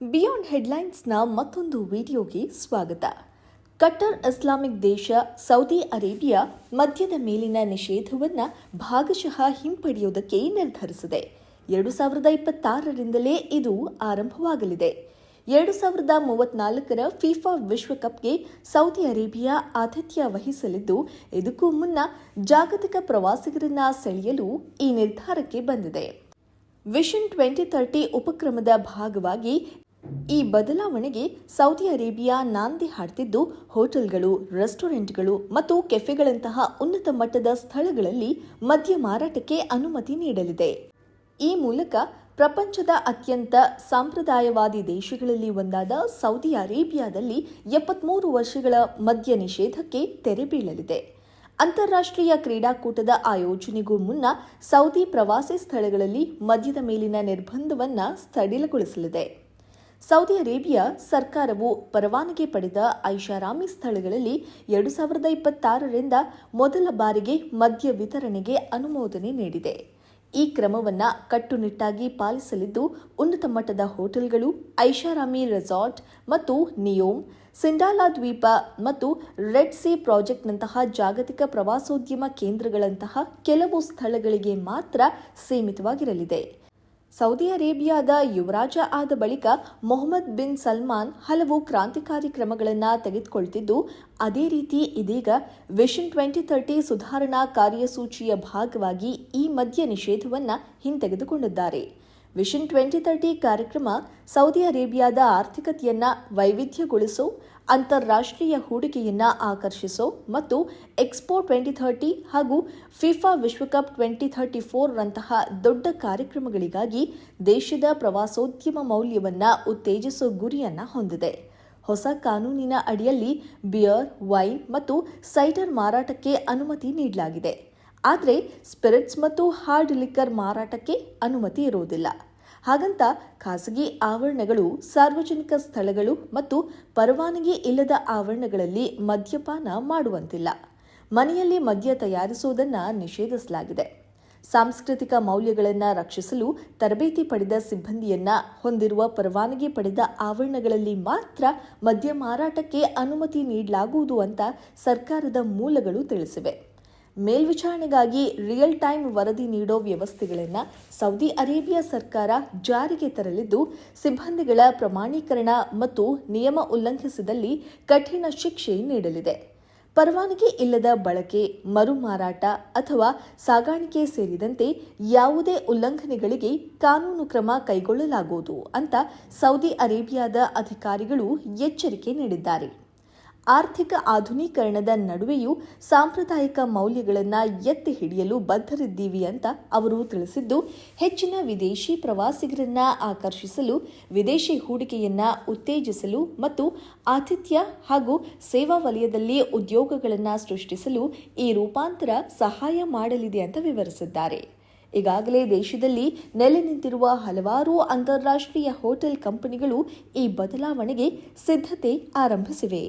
Beyond ಹೆಡ್ಲೈನ್ಸ್ನ ಮತ್ತೊಂದು ವಿಡಿಯೋಗೆ ಸ್ವಾಗತ. ಕಟ್ಟರ್ ಇಸ್ಲಾಮಿಕ್ ದೇಶ ಸೌದಿ ಅರೇಬಿಯಾ ಮದ್ಯದ ಮೇಲಿನ ನಿಷೇಧವನ್ನು ಭಾಗಶಃ ಹಿಂಪಡೆಯುವುದಕ್ಕೆ ನಿರ್ಧರಿಸಿದೆ. 2026ರಿಂದಲೇ ಇದು ಆರಂಭವಾಗಲಿದೆ. 2034ರ ಫಿಫಾ ವಿಶ್ವಕಪ್ಗೆ ಸೌದಿ ಅರೇಬಿಯಾ ಆತಿಥ್ಯ ವಹಿಸಲಿದ್ದು, ಇದಕ್ಕೂ ಮುನ್ನ ಜಾಗತಿಕ ಪ್ರವಾಸಿಗರನ್ನ ಸೆಳೆಯಲು ಈ ನಿರ್ಧಾರಕ್ಕೆ ಬಂದಿದೆ. ವಿಷನ್ 2030 ಉಪಕ್ರಮದ ಭಾಗವಾಗಿ ಈ ಬದಲಾವಣೆಗೆ ಸೌದಿ ಅರೇಬಿಯಾ ನಾಂದಿ ಹಾಡ್ತಿದ್ದು, ಹೋಟೆಲ್ಗಳು, ರೆಸ್ಟೋರೆಂಟ್ಗಳು ಮತ್ತು ಕೆಫೆಗಳಂತಹ ಉನ್ನತ ಮಟ್ಟದ ಸ್ಥಳಗಳಲ್ಲಿ ಮದ್ಯ ಮಾರಾಟಕ್ಕೆ ಅನುಮತಿ ನೀಡಲಿದೆ. ಈ ಮೂಲಕ ಪ್ರಪಂಚದ ಅತ್ಯಂತ ಸಾಂಪ್ರದಾಯವಾದಿ ದೇಶಗಳಲ್ಲಿ ಒಂದಾದ ಸೌದಿ ಅರೇಬಿಯಾದಲ್ಲಿ 73 ವರ್ಷಗಳ ಮದ್ಯ ನಿಷೇಧಕ್ಕೆ ತೆರೆ ಬೀಳಲಿದೆ. ಅಂತಾರಾಷ್ಟ್ರೀಯ ಕ್ರೀಡಾಕೂಟದ ಆಯೋಜನೆಗೂ ಮುನ್ನ ಸೌದಿ ಪ್ರವಾಸಿ ಸ್ಥಳಗಳಲ್ಲಿ ಮದ್ಯದ ಮೇಲಿನ ನಿರ್ಬಂಧವನ್ನು ಸಡಿಲಗೊಳಿಸಲಿದೆ. ಸೌದಿ ಅರೇಬಿಯಾ ಸರ್ಕಾರವು ಪರವಾನಗಿ ಪಡೆದ ಐಷಾರಾಮಿ ಸ್ಥಳಗಳಲ್ಲಿ 2026ರಿಂದ ಮೊದಲ ಬಾರಿಗೆ ಮದ್ಯ ವಿತರಣೆಗೆ ಅನುಮೋದನೆ ನೀಡಿದೆ. ಈ ಕ್ರಮವನ್ನು ಕಟ್ಟುನಿಟ್ಟಾಗಿ ಪಾಲಿಸಲಿದ್ದು, ಉನ್ನತ ಮಟ್ಟದ ಹೋಟೆಲ್ಗಳು, ಐಷಾರಾಮಿ ರೆಸಾರ್ಟ್ ಮತ್ತು ನಿಯೋಮ್, ಸಿಂಡಾಲಾ ದ್ವೀಪ ಮತ್ತು ರೆಡ್ ಸಿ ಪ್ರಾಜೆಕ್ಟ್ನಂತಹ ಜಾಗತಿಕ ಪ್ರವಾಸೋದ್ಯಮ ಕೇಂದ್ರಗಳಂತಹ ಕೆಲವು ಸ್ಥಳಗಳಿಗೆ ಮಾತ್ರ ಸೀಮಿತವಾಗಿರಲಿದೆ. ಸೌದಿ ಅರೇಬಿಯಾದ ಯುವರಾಜ ಆದ ಬಳಿಕ ಮೊಹಮ್ಮದ್ ಬಿನ್ ಸಲ್ಮಾನ್ ಹಲವು ಕ್ರಾಂತಿಕಾರಿ ಕ್ರಮಗಳನ್ನು ತೆಗೆದುಕೊಳ್ತಿದ್ದು, ಅದೇ ರೀತಿ ಇದೀಗ ವಿಷನ್ 2030 ಸುಧಾರಣಾ ಕಾರ್ಯಸೂಚಿಯ ಭಾಗವಾಗಿ ಈ ಮದ್ಯ ನಿಷೇಧವನ್ನು ಹಿಂತೆಗೆದುಕೊಂಡಿದ್ದಾರೆ. ವಿಷನ್ 2030 ಕಾರ್ಯಕ್ರಮ ಸೌದಿ ಅರೇಬಿಯಾದ ಆರ್ಥಿಕತೆಯನ್ನು ವೈವಿಧ್ಯಗೊಳಿಸೋ, ಅಂತಾರಾಷ್ಟ್ರೀಯ ಹೂಡಿಕೆಯನ್ನು ಆಕರ್ಷಿಸೋ ಮತ್ತು ಎಕ್ಸ್ಪೋ 2030 ಹಾಗೂ ಫಿಫಾ ವಿಶ್ವಕಪ್ 2034ರಂತಹ ದೊಡ್ಡ ಕಾರ್ಯಕ್ರಮಗಳಿಗಾಗಿ ದೇಶದ ಪ್ರವಾಸೋದ್ಯಮ ಮೌಲ್ಯವನ್ನು ಉತ್ತೇಜಿಸುವ ಗುರಿಯನ್ನು ಹೊಂದಿದೆ. ಹೊಸ ಕಾನೂನಿನ ಅಡಿಯಲ್ಲಿ ಬಿಯರ್, ವೈನ್ ಮತ್ತು ಸೈಡರ್ ಮಾರಾಟಕ್ಕೆ ಅನುಮತಿ ನೀಡಲಾಗಿದೆ. ಆದರೆ ಸ್ಪಿರಿಟ್ಸ್ ಮತ್ತು ಹಾರ್ಡ್ ಲಿಕ್ಕರ್ ಮಾರಾಟಕ್ಕೆ ಅನುಮತಿ ಇರುವುದಿಲ್ಲ. ಹಾಗಂತ ಖಾಸಗಿ ಆವರಣಗಳು, ಸಾರ್ವಜನಿಕ ಸ್ಥಳಗಳು ಮತ್ತು ಪರವಾನಗಿ ಇಲ್ಲದ ಆವರಣಗಳಲ್ಲಿ ಮದ್ಯಪಾನ ಮಾಡುವಂತಿಲ್ಲ. ಮನೆಯಲ್ಲಿ ಮದ್ಯ ತಯಾರಿಸುವುದನ್ನು ನಿಷೇಧಿಸಲಾಗಿದೆ. ಸಾಂಸ್ಕೃತಿಕ ಮೌಲ್ಯಗಳನ್ನು ರಕ್ಷಿಸಲು ತರಬೇತಿ ಪಡೆದ ಸಿಬ್ಬಂದಿಯನ್ನು ಹೊಂದಿರುವ ಪರವಾನಗಿ ಪಡೆದ ಆವರಣಗಳಲ್ಲಿ ಮಾತ್ರ ಮದ್ಯ ಮಾರಾಟಕ್ಕೆ ಅನುಮತಿ ನೀಡಲಾಗುವುದು ಅಂತ ಸರ್ಕಾರದ ಮೂಲಗಳು ತಿಳಿಸಿವೆ. ಮೇಲ್ವಿಚಾರಣೆಗಾಗಿ ರಿಯಲ್ ಟೈಮ್ ವರದಿ ನೀಡೋ ವ್ಯವಸ್ಥೆಗಳನ್ನು ಸೌದಿ ಅರೇಬಿಯಾ ಸರ್ಕಾರ ಜಾರಿಗೆ ತರಲಿದ್ದು, ಸಿಬ್ಬಂದಿಗಳ ಪ್ರಮಾಣೀಕರಣ ಮತ್ತು ನಿಯಮ ಉಲ್ಲಂಘಿಸಿದಲ್ಲಿ ಕಠಿಣ ಶಿಕ್ಷೆ ನೀಡಲಿದೆ. ಪರವಾನಗಿ ಇಲ್ಲದ ಬಳಕೆ, ಮರುಮಾರಾಟ ಅಥವಾ ಸಾಗಾಣಿಕೆ ಸೇರಿದಂತೆ ಯಾವುದೇ ಉಲ್ಲಂಘನೆಗಳಿಗೆ ಕಾನೂನು ಕ್ರಮ ಕೈಗೊಳ್ಳಲಾಗುವುದು ಅಂತ ಸೌದಿ ಅರೇಬಿಯಾದ ಅಧಿಕಾರಿಗಳು ಎಚ್ಚರಿಕೆ ನೀಡಿದ್ದಾರೆ. ಆರ್ಥಿಕ ಆಧುನೀಕರಣದ ನಡುವೆಯೂ ಸಾಂಪ್ರದಾಯಿಕ ಮೌಲ್ಯಗಳನ್ನು ಎತ್ತಿ ಹಿಡಿಯಲು ಬದ್ಧರಿದ್ದೀವಿ ಅಂತ ಅವರು ತಿಳಿಸಿದ್ದು, ಹೆಚ್ಚಿನ ವಿದೇಶಿ ಪ್ರವಾಸಿಗರನ್ನ ಆಕರ್ಷಿಸಲು, ವಿದೇಶಿ ಹೂಡಿಕೆಯನ್ನು ಉತ್ತೇಜಿಸಲು ಮತ್ತು ಆತಿಥ್ಯ ಹಾಗೂ ಸೇವಾ ವಲಯದಲ್ಲಿ ಉದ್ಯೋಗಗಳನ್ನು ಸೃಷ್ಟಿಸಲು ಈ ರೂಪಾಂತರ ಸಹಾಯ ಮಾಡಲಿದೆ ಅಂತ ವಿವರಿಸಿದ್ದಾರೆ. ಈಗಾಗಲೇ ದೇಶದಲ್ಲಿ ನೆಲೆ ನಿಂತಿರುವ ಹಲವಾರು ಅಂತಾರಾಷ್ಟ್ರೀಯ ಹೋಟೆಲ್ ಕಂಪನಿಗಳು ಈ ಬದಲಾವಣೆಗೆ ಸಿದ್ಧತೆ ಆರಂಭಿಸಿವೆ.